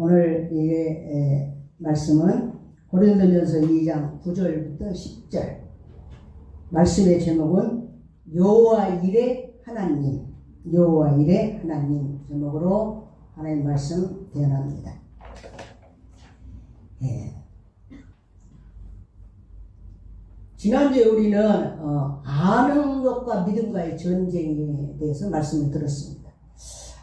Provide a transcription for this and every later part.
오늘 이 말씀은 고린도전서 2장 9절부터 10절. 말씀의 제목은 여호와 일의 하나님, 여호와 일의 하나님 제목으로 하나님 말씀 대언합니다. 지난주에 우리는 아는 것과 믿음과의 전쟁에 대해서 말씀을 들었습니다.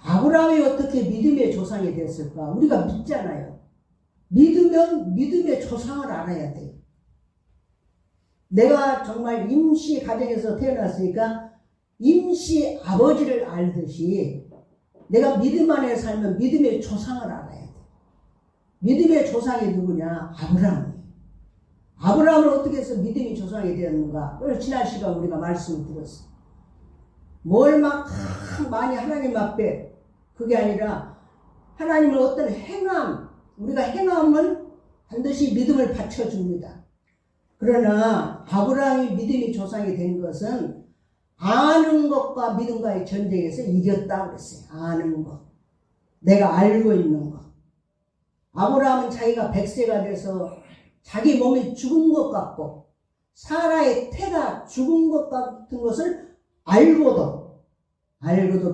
아브라함이 어떻게 믿음의 조상이 됐을까? 우리가 믿잖아요. 믿으면 믿음의 조상을 알아야 돼요. 내가 정말 임시 가정에서 태어났으니까 임시 아버지를 알듯이 내가 믿음 안에 살면 믿음의 조상을 알아야 돼. 믿음의 조상이 누구냐? 아브라함이에요. 아브라함을 어떻게 해서 믿음의 조상이 되었는가? 오늘 지난 시간 우리가 말씀을 들었어요. 뭘 막 많이 하나님 앞에, 그게 아니라 하나님은 어떤 행함, 우리가 행함은 반드시 믿음을 받쳐줍니다. 그러나 아브라함이 믿음의 조상이 된 것은 아는 것과 믿음과의 전쟁에서 이겼다고 그랬어요. 아는 것, 내가 알고 있는 것. 아브라함은 자기가 100세가 돼서 자기 몸이 죽은 것 같고 사라의 태가 죽은 것 같은 것을 알고도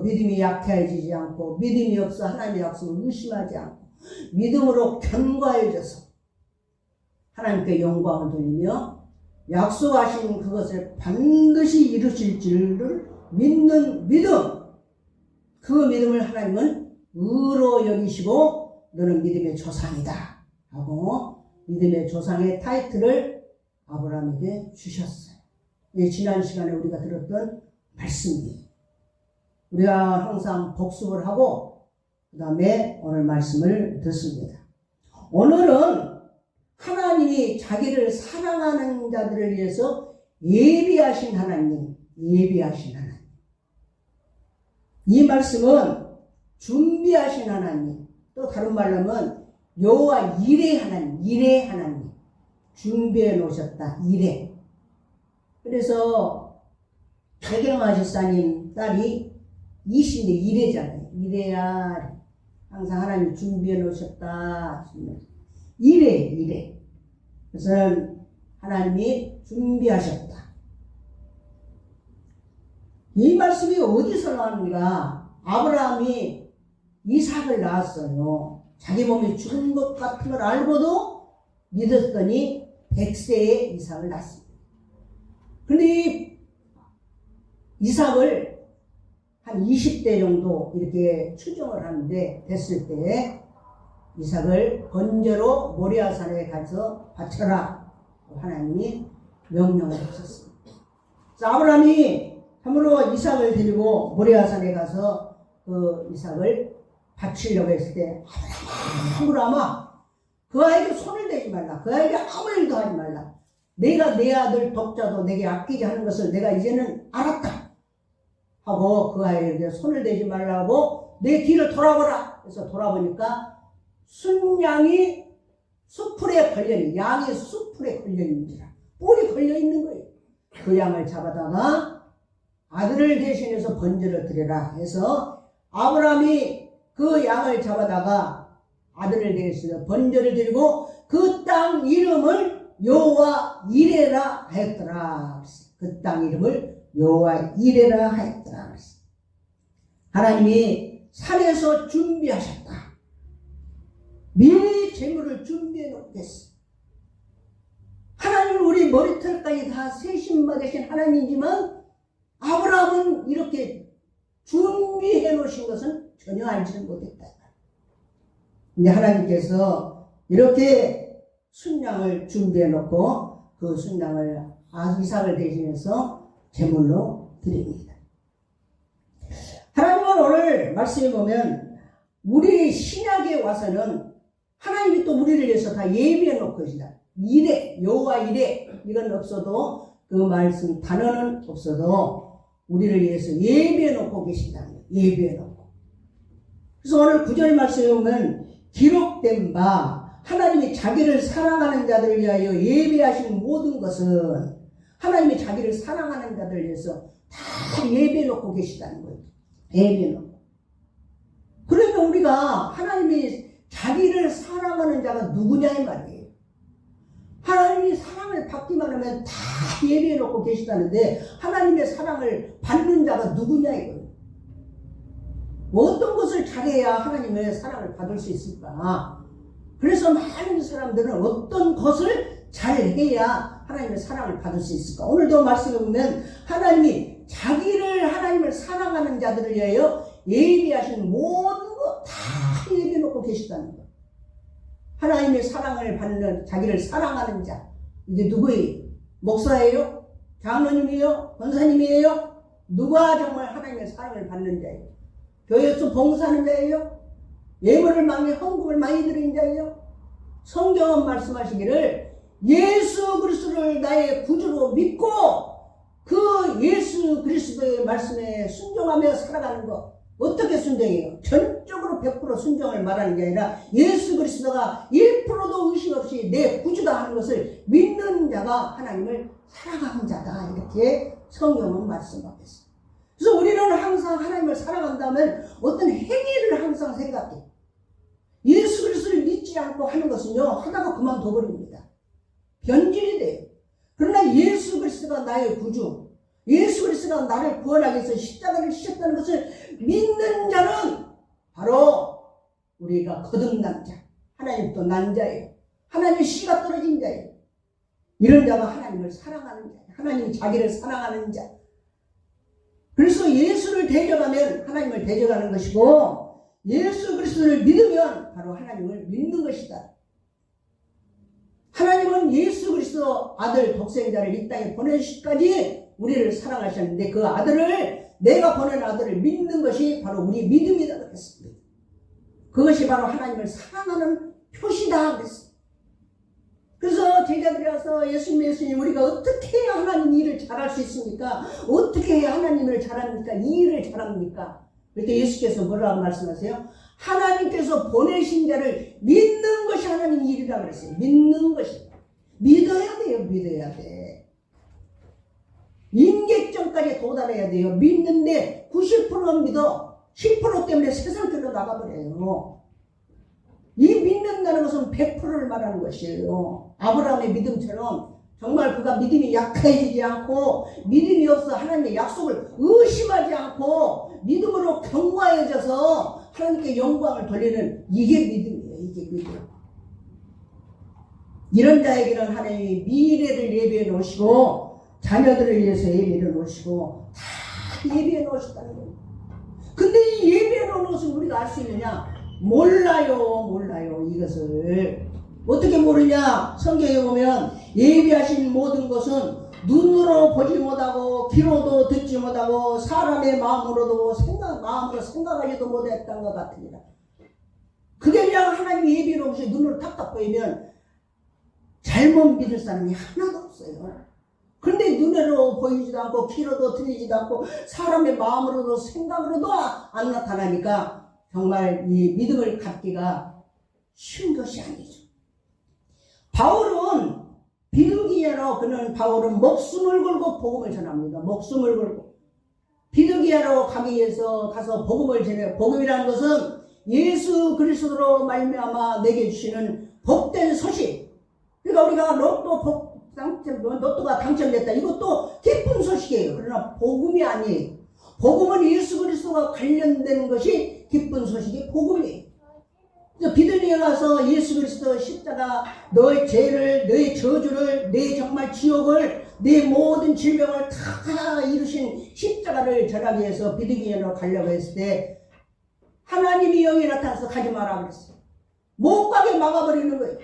믿음이 약해지지 않고, 믿음이 없어 하나님의 약속을 의심하지 않고 믿음으로 견고해져서 하나님께 영광을 돌리며 약속하신 그것을 반드시 이루실 줄을 믿는 믿음, 그 믿음을 하나님은 의로 여기시고 너는 믿음의 조상이다 하고 믿음의 조상의 타이틀을 아브라함에게 주셨어요. 지난 시간에 우리가 들었던 말씀이에요. 우리가 항상 복습을 하고 그 다음에 오늘 말씀을 듣습니다. 오늘은 하나님이 자기를 사랑하는 자들을 위해서 예비하신 하나님, 예비하신 하나님. 이 말씀은 준비하신 하나님, 또 다른 말로 하면 여호와 일의 하나님, 일의 하나님. 준비해 놓으셨다, 일에. 그래서 백영아 집사님 딸이 이신데 일해잖아요. 일해야 항상 하나님 준비해 놓으셨다. 일해. 그래서 하나님이 준비하셨다. 이 말씀이 어디서 나왔는가? 아브라함이 이삭을 낳았어요. 자기 몸이 죽은 것 같은 걸 알고도 믿었더니 100세에 이삭을 낳았습니다. 그런데 이 이삭을 한 20대 정도 이렇게 추정을 하는데 됐을 때 이삭을 번제로 모리아산에 가서 바쳐라 하나님이 명령을 하셨습니다. 아브라함이 참으로 이삭을 데리고 모리아산에 가서 그 이삭을 바치려고 했을 때 아브라함아 그 아이에게 손을 대지 말라. 그 아이에게 아무 일도 하지 말라. 내가 내 아들 독자도 내게 아끼게 하는 것을 내가 이제는 알았다 하고 그 아이에게 손을 대지 말라고 내 뒤를 돌아보라. 그래서 돌아보니까 순양이 수풀에 걸려있는, 양이 수풀에 걸려있는지라 뿔이 걸려있는 거예요. 그 양을 잡아다가 아들을 대신해서 번제를 드려라 해서 아브라함이 그 양을 잡아다가 아들을 대신해서 번제를 드리고 그 땅 이름을 여호와 이레라 하였더라. 그 땅 이름을 여호와 이레라 하였더라. 하나님이 산에서 준비하셨다. 미리 재물을 준비해 놓겠어. 하나님은 우리 머리털까지 다 세신 받으신 하나님이지만 아브라함은 이렇게 준비해 놓으신 것은 전혀 알지는 못했다. 근데 하나님께서 이렇게 순양을 준비해 놓고 그 순양을 이삭을 대신해서 제물로 드립니다. 하나님은 오늘 말씀에 보면 우리 신약에 와서는 하나님이 또 우리를 위해서 다 예비해 놓고 계시다. 이래, 여호와 이래, 이건 없어도 그 말씀 단어는 없어도 우리를 위해서 예비해 놓고 계신다. 예비해 놓고. 그래서 오늘 9절 말씀에 보면 기록된 바 하나님이 자기를 사랑하는 자들을 위하여 예비하신 모든 것은 하나님이 자기를 사랑하는 자들을 위해서 다 예비해 놓고 계시다는 거예요. 예비해 놓고. 그러면 우리가 하나님이 자기를 누구냐 이 말이에요. 하나님이 사랑을 받기만 하면 다 예비해 놓고 계시다는데 하나님의 사랑을 받는 자가 누구냐 이거예요. 어떤 것을 잘해야 하나님의 사랑을 받을 수 있을까? 그래서 많은 사람들은 어떤 것을 잘해야 하나님의 사랑을 받을 수 있을까? 오늘도 말씀해 보면 하나님이 자기를 하나님을 사랑하는 자들을 위하여 예비하신 모든 것 다 예비해 놓고 계시다는 거. 하나님의 사랑을 받는 자기를 사랑하는 자. 이게 누구예요? 목사예요? 장로님이에요? 권사님이에요? 누가 정말 하나님의 사랑을 받는 자예요? 교회에서 봉사하는 자예요? 예물을 많이 헌금을 많이 드리는 자예요? 성경은 말씀하시기를 예수 그리스도를 나의 구주로 믿고 그 예수 그리스도의 말씀에 순종하며 살아가는 것. 어떻게 순종해요? 전적으로 100% 순종을 말하는 게 아니라 예수 그리스도가 1%도 의심 없이 내 구주다 하는 것을 믿는 자가 하나님을 사랑하는 자다. 이렇게 성경은 말씀하고 있습니다. 그래서 우리는 항상 하나님을 사랑한다면 어떤 행위를 항상 생각해. 예수 그리스도를 믿지 않고 하는 것은요, 하다가 그만둬버립니다. 변질이 돼요. 그러나 예수 그리스도가 나의 구주, 예수 그리스도가 나를 구원하기 위해서 십자가를 지셨다는 것을 믿는 자는 바로 우리가 거듭난 자, 하나님부터 난 자예요. 하나님의 씨가 떨어진 자예요. 이런 자가 하나님을 사랑하는 자예요. 하나님이 자기를 사랑하는 자. 그래서 예수를 대적하면 하나님을 대적하는 것이고 예수 그리스도를 믿으면 바로 하나님을 믿는 것이다. 하나님은 예수 그리스도 아들 독생자를 이 땅에 보내시기까지 우리를 사랑하셨는데 그 아들을 내가 보낸 아들을 믿는 것이 바로 우리 믿음이다 그랬습니다. 그것이 바로 하나님을 사랑하는 표시다 그랬습니다. 그래서 제자들이 와서 예수님 우리가 어떻게 해야 하나님 일을 잘할 수 있습니까? 어떻게 해야 하나님을 잘합니까? 이 일을 잘합니까? 그때 예수께서 뭐라고 말씀하세요? 하나님께서 보내신 자를 믿는 것이 하나님 일이라고 그랬어요. 믿는 것이. 믿어야 돼요. 믿어야 돼. 임계점까지 도달해야 돼요. 믿는데 90%는 믿어. 10% 때문에 세상 들로 나가버려요. 이 믿는다는 것은 100%를 말하는 것이에요. 아브라함의 믿음처럼 정말 그가 믿음이 약해지지 않고 믿음이 없어 하나님의 약속을 의심하지 않고 믿음으로 견고해져서 하나님께 영광을 돌리는 이게 믿음이에요. 이게 믿음. 이런 자에게는 하나님이 미래를 예비해 놓으시고 자녀들을 위해서 예비해 놓으시고 다 예비해 놓으셨다는 거예요. 근데 이 예비해 놓은 것을 우리가 알 수 있느냐? 몰라요 이것을. 어떻게 모르냐? 성경에 보면 예비하신 모든 것은 눈으로 보지 못하고 귀로도 듣지 못하고 사람의 마음으로 생각하지도 못했던 것 같습니다. 그게 그냥 하나님이 예비해 놓으시 눈으로 탁탁 보이면 잘못 믿을 사람이 하나도 없어요. 그런데 눈으로 보이지도 않고 귀로도 들리지도 않고 사람의 마음으로도 생각으로도 안 나타나니까 정말 이 믿음을 갖기가 쉬운 것이 아니죠. 바울은 비두기야로 바울은 목숨을 걸고 복음을 전합니다. 목숨을 걸고 비두기야로 가기 위해서 가서 복음을 전해요. 복음이라는 것은 예수 그리스도로 말미암아 내게 주시는 복된 소식. 그러니까 우리가 로또가 당첨됐다. 이것도 기쁜 소식이에요. 그러나 복음이 아니에요. 복음은 예수 그리스도가 관련된 것이 기쁜 소식이 복음이에요. 비둘기에 가서 예수 그리스도 십자가 너의 죄를, 너의 저주를, 내 정말 지옥을, 내 모든 질병을 다 이루신 십자가를 전하기 위해서 비둘기에로 가려고 했을 때 하나님이 영이 나타나서 가지 마라 그랬어요. 못 가게 막아버리는 거예요.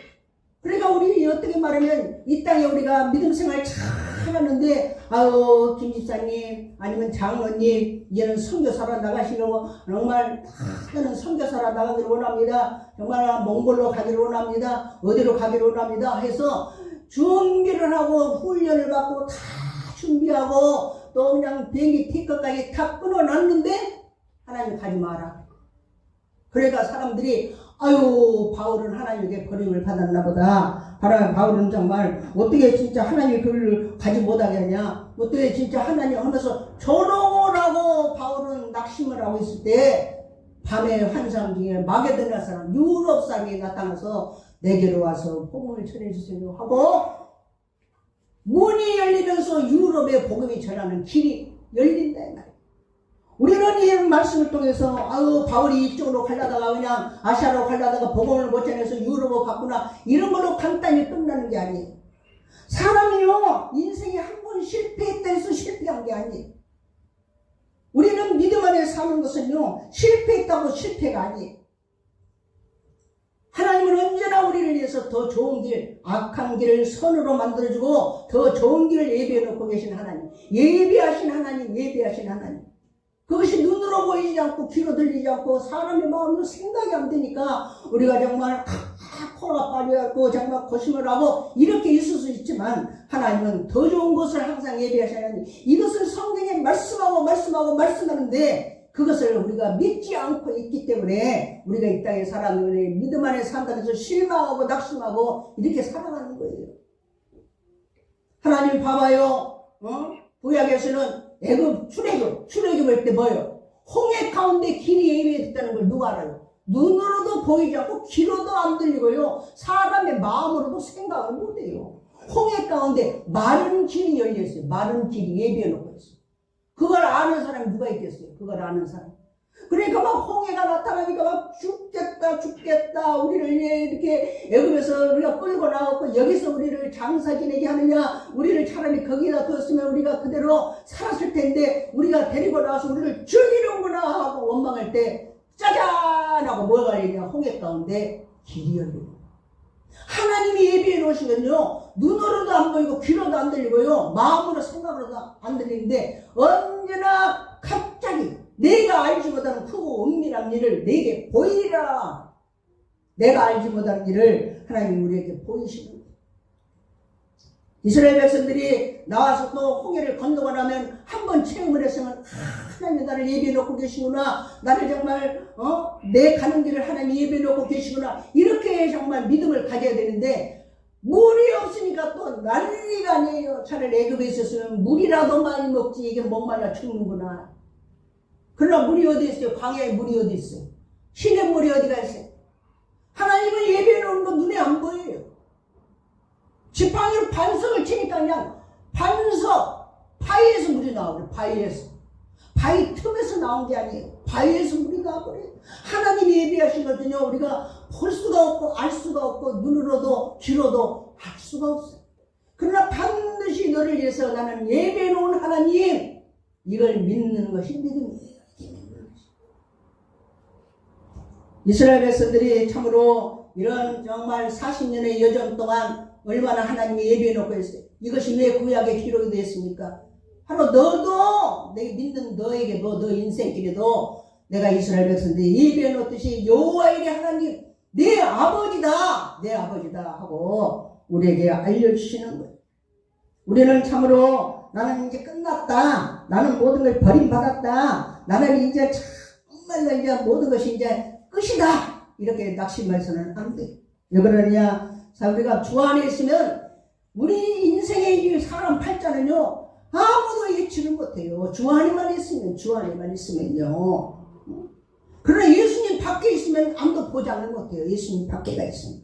그러니까 우리 어떻게 말하면 이 땅에 우리가 믿음 생활 잘 하는데 아유 김 집사님 아니면 장로님 이제는 선교사로 나가시려고 정말 다는 선교사로 나가기를 원합니다. 정말 몽골로 가기를 원합니다. 어디로 가기를 원합니다. 해서 준비를 하고 훈련을 받고 다 준비하고 또 그냥 비행기 티켓까지 다 끊어놨는데 하나님 가지 마라. 그러니까 사람들이 아유 바울은 하나님에게 버림을 받았나 보다. 바울은 정말 어떻게 진짜 하나님이 그를 가지 못하게 하냐. 어떻게 진짜 하나님 하면서 조롱을 하고 바울은 낙심을 하고 있을 때 밤에 환상 중에 마게도나 사람 유럽 사람이 나타나서 내게로 와서 복음을 전해주세요 하고 문이 열리면서 유럽의 복음이 전하는 길이 열린다 이 말이에요. 우리는 이 말씀을 통해서 바울이 이쪽으로 가려다가 그냥 아시아로 가려다가 복음을 못 전해서 유럽으로 갔구나 이런 걸로 간단히 끝나는 게 아니에요. 사람이요 인생에 한 번 실패했다 해서 실패한 게 아니에요. 우리는 믿음 안에 사는 것은요 실패했다고 실패가 아니에요. 하나님은 언제나 우리를 위해서 더 좋은 길, 악한 길을 선으로 만들어주고 더 좋은 길을 예비해 놓고 계신 하나님, 예비하신 하나님, 예비하신 하나님. 그것이 눈으로 보이지 않고 귀로 들리지 않고 사람의 마음으로 생각이 안 되니까 우리가 정말 코가 빠져갖고 정말 고심을 하고 이렇게 있을 수 있지만 하나님은 더 좋은 것을 항상 예비하신 하나님. 이것을 성경에 말씀하는데 그것을 우리가 믿지 않고 있기 때문에 우리가 이 땅에 살아가는 믿음 안에 산다면서 실망하고 낙심하고 이렇게 살아가는 거예요. 하나님 봐봐요. 구약에서는 애굽 출애굽할 때 뭐예요? 홍해 가운데 길이 예비했다는 걸 누가 알아요? 눈으로도 보이지 않고 귀로도 안 들리고요. 사람의 마음으로도 생각을 못해요. 홍해 가운데 마른 길이 열려있어요. 마른 길이 예비해놓고 있어요. 그걸 아는 사람이 누가 있겠어요? 그걸 아는 사람. 그러니까 막 홍해가 나타나니까 막 죽겠다. 우리를 이렇게 애굽에서 우리가 끌고 나왔고 여기서 우리를 장사 지내게 하느냐? 우리를 차라리 거기다 뒀으면 우리가 그대로 살았을 텐데 우리가 데리고 나와서 우리를 죽이는구나 하고 원망할 때 짜잔 하고 뭐가 열리냐? 홍해 가운데 길이 열리고. 하나님이 예비해 놓으시면요 눈으로도 안 보이고 귀로도 안 들리고요 마음으로 생각으로도 안 들리는데 언제나 갑자기 내가 알지 못하는 크고 은밀한 일을 내게 보이라. 내가 알지 못하는 일을 하나님이 우리에게 보이시는 거예요. 이스라엘 백성들이 나와서 또 홍해를 건너고 나면 한번 체험을 했으면 하나님이 나를 예비해 놓고 계시구나. 나를 정말 내 가는 길을 하나님이 예비해 놓고 계시구나. 이렇게 정말 믿음을 가져야 되는데 물이 없으니까 또 난리가 아니에요. 차라리 애굽에 있었으면 물이라도 많이 먹지 이게 목말라 죽는구나. 그러나 물이 어디 있어요? 광야에 물이 어디 있어요? 시냇 물이 어디가 있어요? 하나님은 예비해 놓은 거 눈에 안 보여요. 지팡이로 반석을 치니까 그냥 바위에서 물이 나오고 바위에서. 바위 틈에서 나온 게 아니에요. 바위에서 물이 나와버려요. 하나님이 예비하신 거든요. 우리가 볼 수가 없고 알 수가 없고 눈으로도 귀로도 알 수가 없어요. 그러나 반드시 너를 위해서 나는 예비해 놓은 하나님 이걸 믿는 것이 믿음이에요. 이스라엘 백성들이 참으로 이런 정말 40년의 여정 동안 얼마나 하나님이 예비해 놓고 있어요. 이것이 왜 구약에 기록이 되었습니까? 바로 너도 내 믿는 너에게도 너 인생길에도 내가 이스라엘 백성들이 예비해 놓듯이 여호와의 하나님 내 아버지다 하고 우리에게 알려주시는 거예요. 우리는 참으로 나는 이제 끝났다. 나는 모든 걸 버림받았다. 나는 이제 정말로 이제 모든 것이 이제 끝이다. 이렇게 낙심해서는 안 돼. 왜 그러냐? 우리가 주 안에 있으면 우리 인생의 사람 팔자는요 아무도 예측을 못해요. 주 안에만 있으면요. 그러나 예수님 밖에 있으면 아무도 보장을 못해요. 예수님 밖에가 있으면.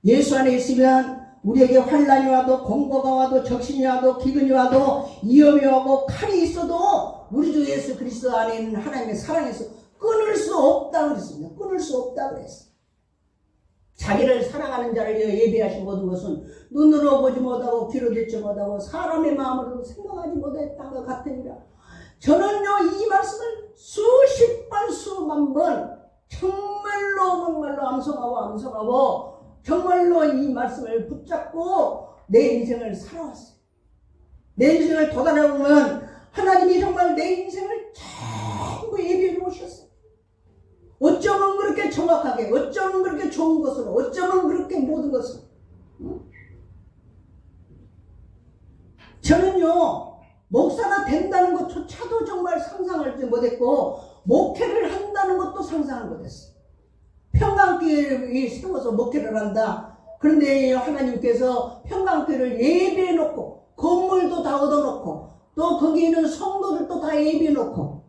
예수 안에 있으면 우리에게 환난이 와도 공고가 와도 적신이 와도 기근이 와도 위험이 와도 칼이 있어도 우리 주 예수 그리스도 안에 있는 하나님의 사랑에서 끊을 수 없다고 그랬습니다. 끊을 수 없다고 그랬어요. 자기를 사랑하는 자를 예비하신 모든 것은 눈으로 보지 못하고 귀로 듣지 못하고 사람의 마음으로 생각하지 못했던 것 같으니라. 저는요 이 말씀을 수십 번 수만 번 정말로 암송하고 정말로 이 말씀을 붙잡고 내 인생을 살아왔어요. 내 인생을 도달해보면 하나님이 정말 내 인생을 전부 예비해 놓으셨어요. 어쩌면 그렇게 정확하게, 어쩌면 그렇게 좋은 것으로, 어쩌면 그렇게 모든 것을. 저는요 목사가 된다는 것조차도 정말 상상하지 못했고 목회를 한다는 것도 상상을 못했어요. 평강교회를 세워서 목회를 한다. 그런데 하나님께서 평강교회를 예비해 놓고 건물도 다 얻어 놓고 또 거기 있는 성도들도 다 예비해 놓고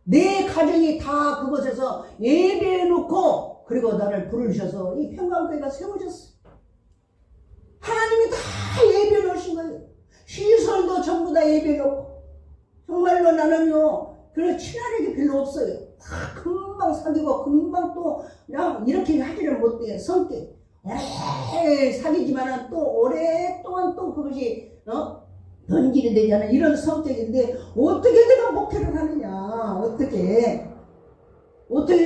내 가정이 다 그곳에서 예비해 놓고 그리고 나를 부르셔서 이 평강교회가 세워졌어. 하나님이 다 예비해 놓으신 거예요. 시설도 전부 다 예비해 놓고. 정말로 나는요, 그런 친화력이 별로 없어요. 다 금방 사귀고 금방 또 그냥 이렇게 하지를 못해요. 성격 오래 사귀지만은 또 오랫동안 또 그것이 연결이 되잖아. 이런 성격인데 어떻게 내가 목회를 하느냐, 어떻게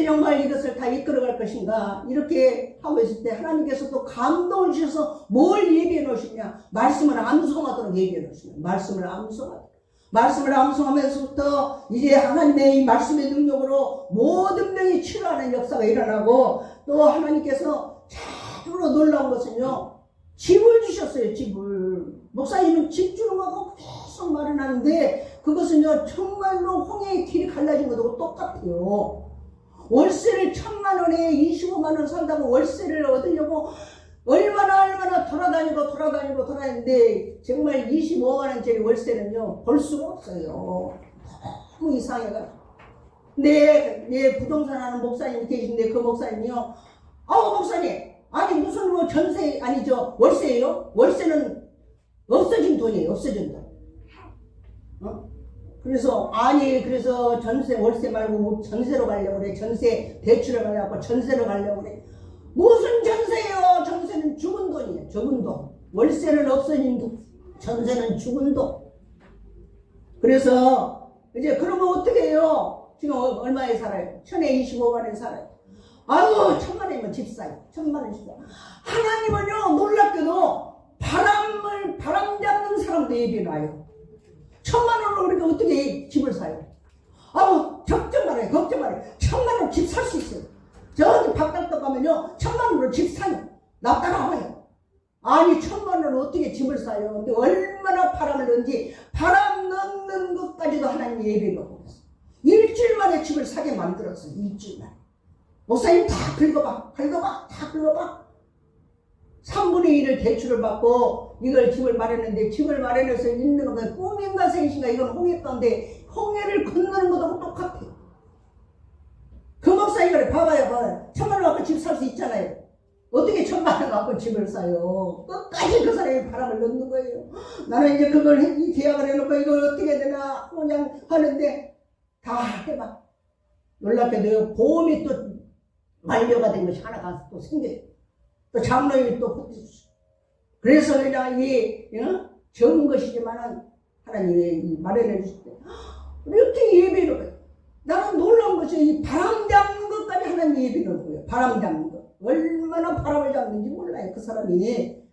정말 이것을 다 이끌어갈 것인가, 이렇게 하고 있을 때 하나님께서 또 감동을 주셔서 뭘 예비해 놓으시냐, 말씀을 암송하도록 예비해 놓으시냐. 말씀을 암송하면서부터 이제 하나님의 이 말씀의 능력으로 모든 병이 치료하는 역사가 일어나고, 또 하나님께서 참으로 놀라운 것은요, 집을 주셨어요. 집을. 목사님은 집 주는 거하고 계속 말을 하는데, 그것은요 정말로 홍해의 길이 갈라진 것하고 똑같아요. 월세를 1,000만 원에 25만 원 산다고 월세를 얻으려고 얼마나 돌아다니는데, 정말 25만 원짜리 월세는요 벌 수가 없어요. 너무 이상해가지고. 내 부동산 하는 목사님이 계신데, 그 목사님이요, 목사님, 아니 무슨 뭐 전세, 아니죠, 월세예요? 월세는 없어진 돈이에요. 없어진 돈. 그래서 전세, 월세 말고 전세로 가려고 그래. 전세 대출을 가려고 전세로 가려고 그래. 무슨 전세예요? 전세는 죽은 돈이에요. 죽은 돈. 월세는 없어진 돈, 전세는 죽은 돈. 그래서 이제 그러면 어떻게 해요? 지금 얼마에 살아요? 1,025만에 살아요. 1,000만 원이면 집 사요. 1,000만 원씩 사요. 하나님은요 놀랍게도 바람 잡는 사람도 예비해놔요. 1,000만 원으로 그렇게 어떻게 집을 사요? 걱정 말아요. 1,000만 원 집 살 수 있어요. 저기 바깥도 가면요 1,000만 원으로 집 사요. 나 따라와요. 1,000만 원으로 어떻게 집을 사요? 근데 얼마나 바람을 넣는지, 바람 넣는 것까지도 하나님이 예비해놓고 있어요. 일주일 만에 집을 사게 만들었어요. 일주일 만에. 목사님 다 긁어봐. 3분의 1을 대출을 받고 이걸 집을 마련했는데, 집을 마련해서 있는 건 꿈인가 생신가, 이건 홍해 가운데 홍해를 건너는 것하고 똑같아요. 그 목사님 그래, 봐봐요. 1,000만 원 갖고 집 살 수 있잖아요. 어떻게 1,000만 원 갖고 집을 사요? 끝까지 그 사람이 바람을 넣는 거예요. 나는 이제 그걸 계약을 해놓고 이걸 어떻게 해야 되나 그냥 하는데, 다 해봐. 놀랍게도 보험이 또 만료가 된 것이 하나가 또 생겨요. 또 장로님이 또 붙여주시고. 그래서 그냥 적은 것이지만은 하나님이 마련해 주실 때 이렇게 예배를 해요. 나는 놀라운 것이 이 바람 잡는 것까지 하나님이 예배를 거예요. 바람 잡는 것. 얼마나 바람을 잡는지 몰라요. 그 사람이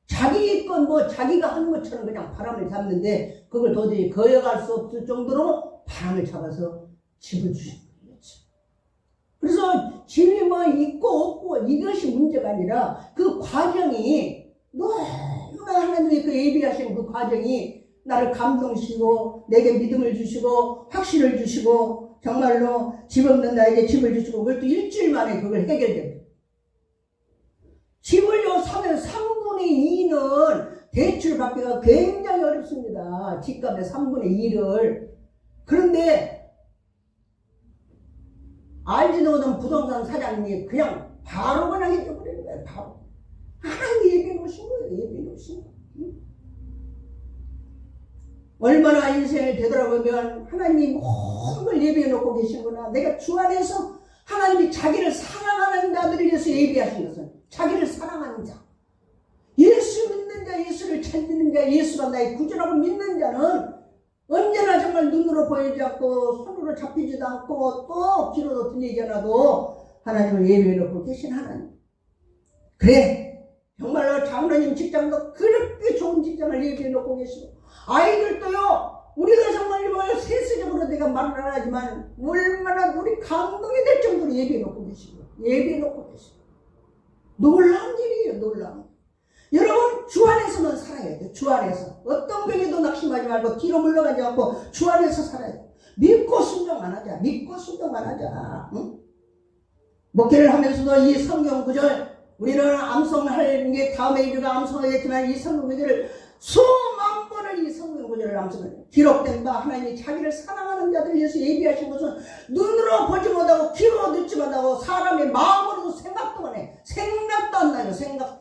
자기 건 자기가 하는 것처럼 그냥 바람을 잡는데, 그걸 도저히 거역할 수 없을 정도로 바람을 잡아서 집을 주신 거예요. 그래서 집이 있고 없고 이것이 문제가 아니라, 그 과정이 너무나 하나님이 그 예비하신 그 과정이 나를 감동시키고 내게 믿음을 주시고 확신을 주시고, 정말로 집 없는 나에게 집을 주시고, 그걸 또 일주일 만에 그걸 해결됩니다. 집을요 사면 3분의 2는 대출 받기가 굉장히 어렵습니다. 집값의 3분의 2를. 그런데 알지도 못한 부동산 사장님이 그냥 바로 그냥 해줘버리는 거예요. 바로. 하나님 예비해 놓으신 거예요. 얼마나 인생을 되돌아보면 하나님이 모든 걸 예비해 놓고 계시구나. 내가 주 안에서 하나님이 자기를 사랑하는 자들을 위해서 예비하신 것은, 자기를 사랑하는 자, 예수 믿는 자, 예수를 잘 믿는 자, 예수가 나의 구주라고 믿는 자는 언제나 정말 눈으로 보이지 않고 손으로 잡히지도 않고 또 귀로도 들리지 않아도 하나님을 예비해 놓고 계신 하나님. 그래, 정말로 장로님 직장도 그렇게 좋은 직장을 예비해 놓고 계시고, 아이들도요, 우리가 정말 세세적으로 내가 말을 안 하지만 얼마나 우리 감동이 될 정도로 예비해 놓고 계시고, 놀라운 일이에요. 놀라운. 여러분, 주 안에서만 살아야 돼요. 주 안에서. 어떤 병에도 낙심하지 말고 뒤로 물러가지 않고 주 안에서 살아야 돼요. 믿고 순종 안 하자. 응? 목회를 하면서도 이 성경 구절, 우리는 암송할 게 다음에 우리가 암송하겠지만, 이 성경 구절을 수만 번을 이 성경 구절을 암송해요. 기록된 바 하나님이 자기를 사랑하는 자들 위해서 예비하신 것은 눈으로 보지 못하고 귀로 듣지 못하고 사람의 마음으로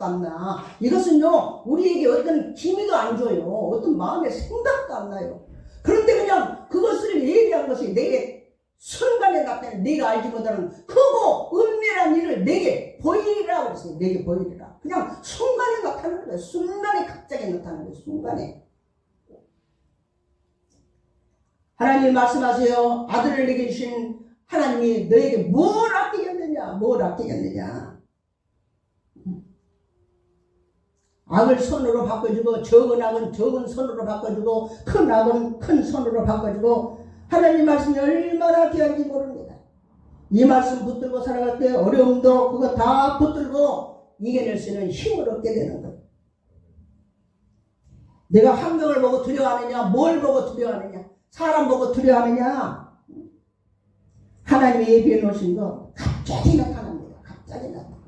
생각도 안 나. 이것은요, 우리에게 어떤 기미도 안 줘요. 어떤 마음의 생각도 안 나요. 그런데 그냥 그것을 예비한 것이 내게 순간에 나타나는, 내가 알지 못하는 크고 은밀한 일을 내게 보이리라 그랬어요. 내게 보이리라. 그냥 순간에 나타나는 거예요. 순간에 갑자기 나타나는 거예요. 순간에. 하나님 말씀하세요. 아들을 내게 주신 하나님이 너에게 뭘 아끼겠느냐? 뭘 아끼겠느냐? 악을 선으로 바꿔주고 적은 악은 적은 선으로 바꿔주고 큰 악은 큰 선으로 바꿔주고 하나님 말씀이 얼마나 귀한지 모릅니다. 이 말씀 붙들고 살아갈 때 어려움도 그거 다 붙들고 이겨낼 수 있는 힘을 얻게 되는 거예요. 내가 환경을 보고 두려워하느냐? 뭘 보고 두려워하느냐? 사람 보고 두려워하느냐? 하나님이 예비해 놓으신 거 갑자기 나타납니다. 갑자기 나타납니다.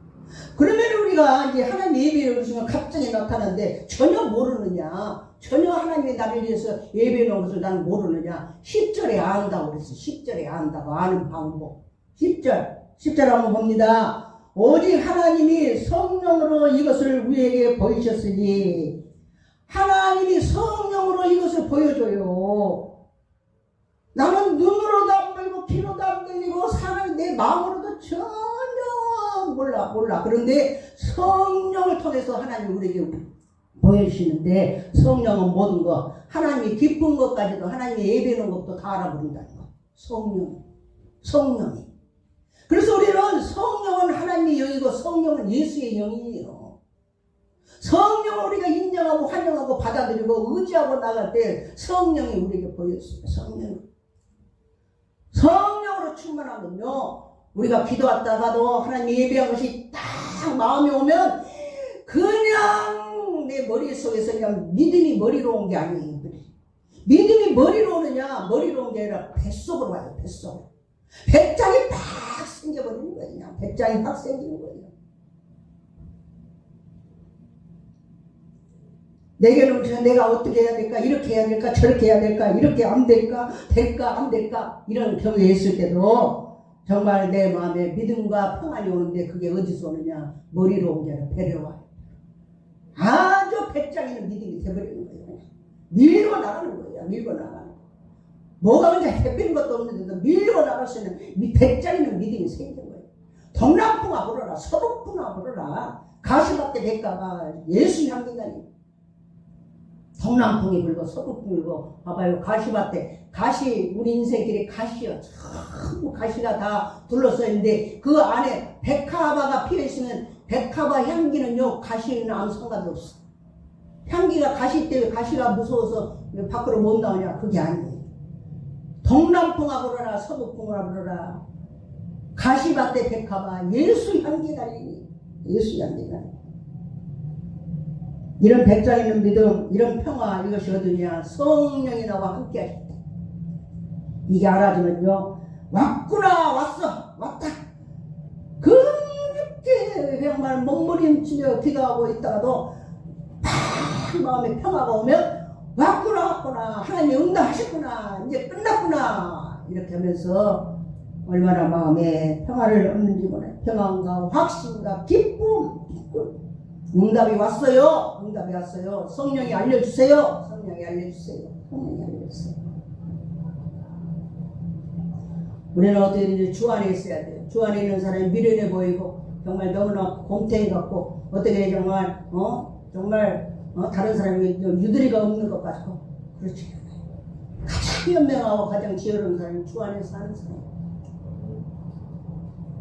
그러면 우리가 이제 하나님 예비해 놓으신 거 갑자기 나타나는데 전혀 모르느냐? 전혀 하나님이 나를 위해서 예비해 놓은 것을 나는 모르느냐? 10절에 안다고 그랬어요. 10절에 안다고 아는 방법. 10절 한번 봅니다. 오직 하나님이 성령으로 이것을 우리에게 보이셨으니 하나님이 성령으로 이것을 보여줘요. 나는 눈으로도 안 보이고 귀로도 안 들리고 사람이 내 마음으로도 전혀 몰라. 그런데 성령을 통해서 하나님이 우리에게 보여주시는데 성령은 모든 것, 하나님이 기쁜 것까지도 하나님이 예배하는 것도 다 알아버린다는 것. 성령이. 그래서 우리는 성령은 하나님의 영이고 성령은 예수의 영이에요. 성령을 우리가 인정하고 환영하고 받아들이고 의지하고 나갈 때 성령이 우리에게 보였어요. 성령으로 충만하면요, 우리가 기도했다가도 하나님 예배한 것이 딱 마음에 오면 그냥 내 머릿속에서 그냥 믿음이 머리로 온 게 아니에요. 믿음이 머리로 오느냐? 머리로 온 게 아니라 뱃속으로 와요. 뱃속으로. 배짱이 팍 생겨버리는 거예요. 그냥 배짱이 팍 생기는 거예요. 내게는 내가 어떻게 해야 될까? 이렇게 해야 될까? 저렇게 해야 될까? 이렇게 안 될까? 될까? 안 될까? 이런 경우에 있을 때도 정말 내 마음에 믿음과 평안이 오는데 그게 어디서 오느냐? 머리로 온 게 아니라 배로 와요. 아주 배짱 있는 믿음이 돼버리는 거예요. 밀고 나가는 거예요. 밀고 나가는 거예요. 뭐가 그냥 해피는 것도 없는데도 밀고 나갈 수 있는 배짱 있는 믿음이 생긴 거예요. 동남풍아 불어라, 서북풍아 불어라. 가시밭에 백가가 예수 향기다니. 동남풍이 불고 서북풍이 불고 봐봐요. 가시밭에 가시, 우리 인생길에 가시요. 전부 가시가 다 둘러서 있는데 그 안에 백화바가 피어있으면 백화바 향기는요 가시는 아무 상관도 없어. 향기가 가시 때문에 가시가 무서워서 밖으로 못 나오냐? 그게 아니에요. 동남풍아 불어라, 서북풍아 불어라. 가시밭에 백화바 예수 향기 달리니. 예수 향기 달리니. 이런 배짱 있는 믿음, 이런 평화, 이것이 어디냐? 성령이 나와 함께 하실 때. 이게 알아지면요, 왔구나, 왔다. 그렇게 정말 몸부림치며 기도하고 있다가도 팍 마음에 평화가 오면 왔구나. 하나님이 응답하셨구나. 이제 끝났구나. 이렇게 하면서 얼마나 마음에 평화를 얻는지 몰라요. 평안과 확신과 기쁨. 응답이 왔어요. 성령이 알려주세요. 우리는 어떻게 주 안에 있어야 돼요. 주 안에 있는 사람이 미련해 보이고 정말 너무나 곰탱이 같고 어떻게 정말 다른 사람이 유두리가 없는 것 같고 그렇지 않아요. 가장 현명하고 가장 지혜로운 사람이 주 안에 사는 사람.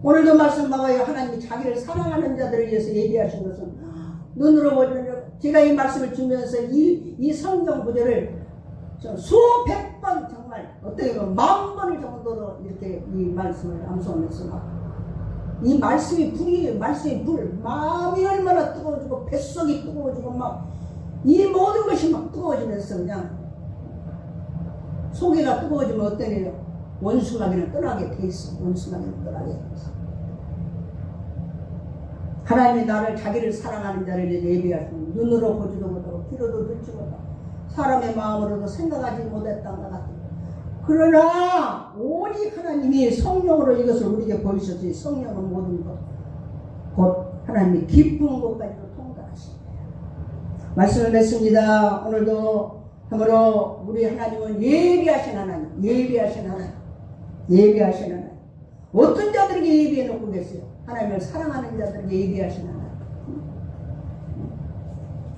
오늘도 말씀 봐봐요. 하나님이 자기를 사랑하는 자들을 위해서 예비하신 것은 눈으로 보면 제가 이 말씀을 주면서 이 성경 구절을 수백 번 정말 어떻게 보면 10,000번을 정도로 이렇게 이 말씀을 암송하면서 이 말씀이 불이에요. 말씀이 불. 마음이 얼마나 뜨거워지고 뱃속이 뜨거워지고 막 이 모든 것이 막 뜨거워지면서 그냥 속에가 뜨거워지면 어떠네요? 원수마귀는 떠나게 돼 있어. 하나님이 나를 자기를 사랑하는 자를 예비하시니 눈으로 보지도 못하고 귀로도 듣지 못하고 사람의 마음으로도 생각하지 못했던 것 같아요. 그러나 오직 하나님이 성령으로 이것을 우리에게 보이셨지. 성령은 모든 것 곧 하나님이 기쁜 것까지도 말씀을 맺습니다. 오늘도 참으로 우리 하나님은 예비하신 하나님, 예비하신 하나님, 예비하신 하나님. 어떤 자들에게 예비해 놓고 계세요? 하나님을 사랑하는 자들에게 예비하신 하나님.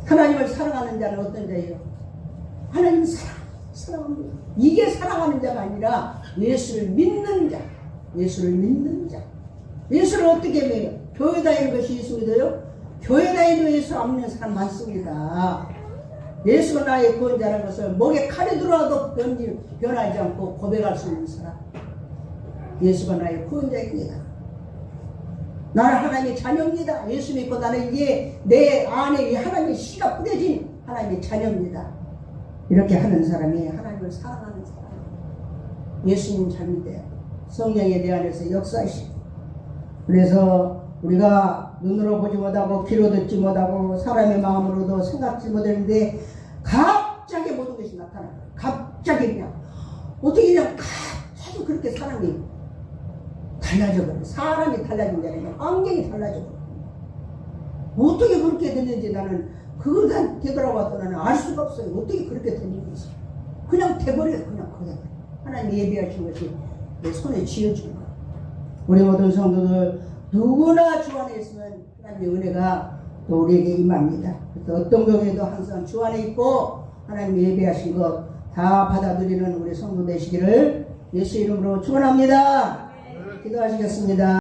하나님을 사랑하는 자는 어떤 자예요? 하나님 사랑합니다. 이게 사랑하는 자가 아니라 예수를 믿는 자, 예수를 믿는 자. 예수를 어떻게 믿어요? 교회 다니는 것이 예수 믿어요? 교회 다니는 예수 안 믿는 사람 많습니다. 예수가 나의 구원자라는 것을 목에 칼이 들어와도 변하지 않고 고백할 수 있는 사람. 예수가 나의 구원자입니다. 나는 하나님의 자녀입니다. 예수 믿고 나는 이게 내 안에 하나님의 씨가 뿌려진 하나님의 자녀입니다. 이렇게 하는 사람이 하나님을 사랑하는 사람. 예수님 잘 믿어요. 성령에 내 안에서 역사하시고. 그래서 우리가 눈으로 보지 못하고 귀로 듣지 못하고 사람의 마음으로도 생각지 못했는데 갑자기 모든 것이 나타나요. 갑자기 그냥 어떻게 그냥 갑자기 그렇게 사람이 달라져버려요. 사람이 달라진 게 아니라 환경이 달라져버려요. 어떻게 그렇게 됐는지 나는 그걸 다 되돌아봐도 나는 알 수가 없어요. 어떻게 그렇게 됐는지. 그냥 돼버려요. 그냥 그냥. 하나님 예비하신 것이 내 손에 쥐어주는 거예요. 우리 모든 성도들 누구나 주 안에 있으면 하나님의 은혜가 또 우리에게 임합니다. 어떤 경우에도 항상 주 안에 있고 하나님 예비하신 것 다 받아들이는 우리 성도 되시기를 예수 이름으로 축원합니다. 기도하시겠습니다.